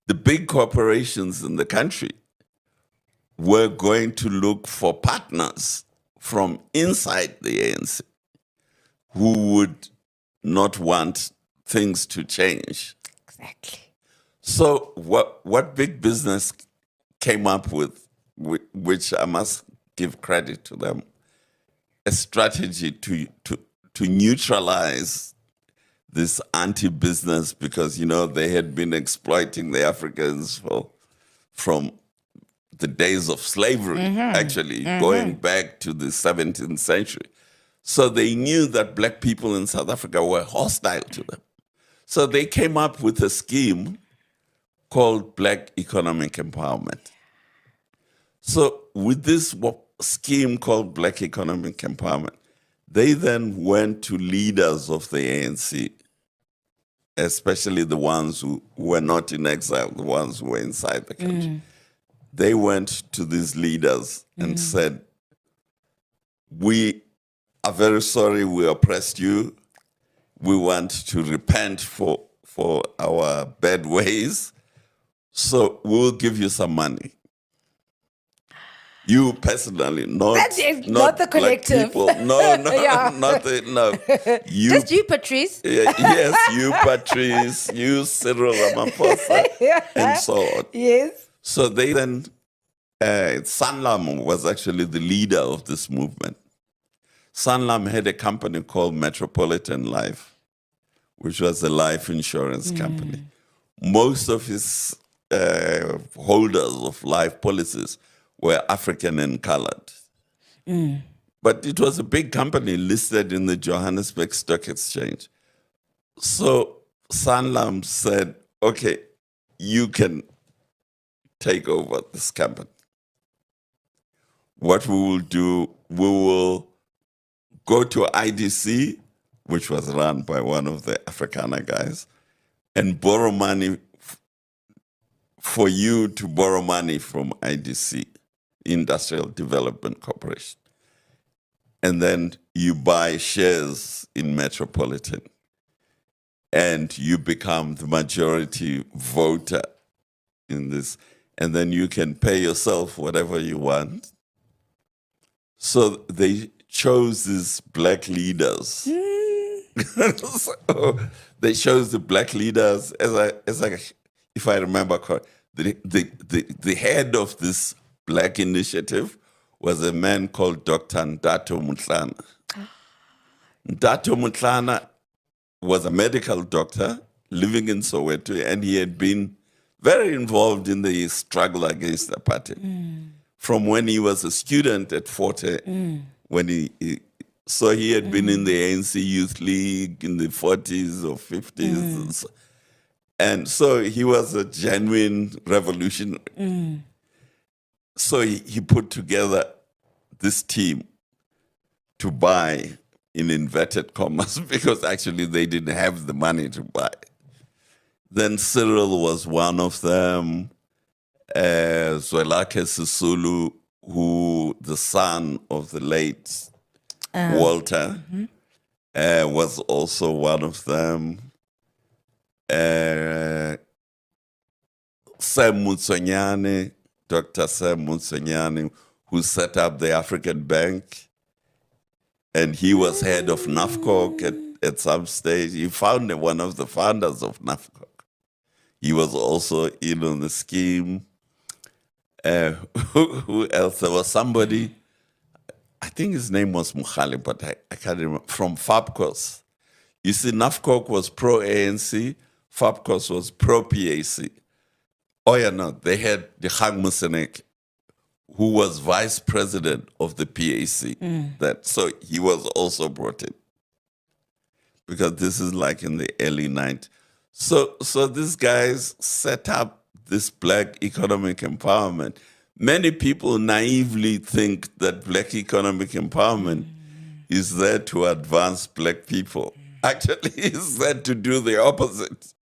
the big corporations in the country were going to look for partners from inside the ANC who would not want things to change. Exactly. So what big business came up with, which I must give credit to them, a strategy to neutralize this anti-business, because, they had been exploiting the Africans from the days of slavery, actually, going back to the 17th century. So they knew that black people in South Africa were hostile to them. So they came up with a scheme called Black Economic Empowerment. So with this scheme called Black Economic Empowerment, they then went to leaders of the ANC, especially the ones who were not in exile, the ones who were inside the country. They went to these leaders and said, we are very sorry we oppressed you. We want to repent for our bad ways. So we'll give you some money. You personally, not the collective. People. No, no. You, just you, Patrice. Yes, you, Patrice, you, Cyril Ramaphosa, and so on. Yes. So they then, Sanlam was actually the leader of this movement. Sanlam had a company called Metropolitan Life, which was a life insurance company. Most of his holders of life policies were African and colored. But it was a big company listed in the Johannesburg Stock Exchange. So Sanlam said, okay, you can take over this company. What we will do, we will go to IDC, which was run by one of the Afrikaner guys, and borrow money for you to borrow money from IDC, Industrial Development Corporation. And then you buy shares in Metropolitan and you become the majority voter in this. And then you can pay yourself whatever you want. So they chose these black leaders. So they chose the black leaders if I remember correctly. The head of this black initiative was a man called Dr. Ndato Mutlana. Ndato Mutlana was a medical doctor living in Soweto, and he had been very involved in the struggle against apartheid from when he was a student at Forte. When so he had been in the ANC Youth League in the 40s or 50s. And so he was a genuine revolutionary. So he put together this team to buy, in inverted commas, because actually they didn't have the money to buy. Then Cyril was one of them. Zwelakhe Sisulu, who the son of the late Walter, was also one of them. Sam Mutsonyane, Dr. Sam Mutsonyane, who set up the African Bank, and he was head of NAFCOC at some stage. He founded one of the founders of NAFCOC. He was also in on the scheme. Who else? There was somebody, I think his name was Mukhali, but I can't remember, from FABCOS. You see, NAFCOC was pro-ANC, FABCOS was pro-PAC. Oh yeah, no, they had the Hang Museneke, who was vice president of the PAC. So he was also brought in, because this is like in the early 90s. So these guys set up this black economic empowerment. Many people naively think that black economic empowerment is there to advance black people. Actually, it's there to do the opposite.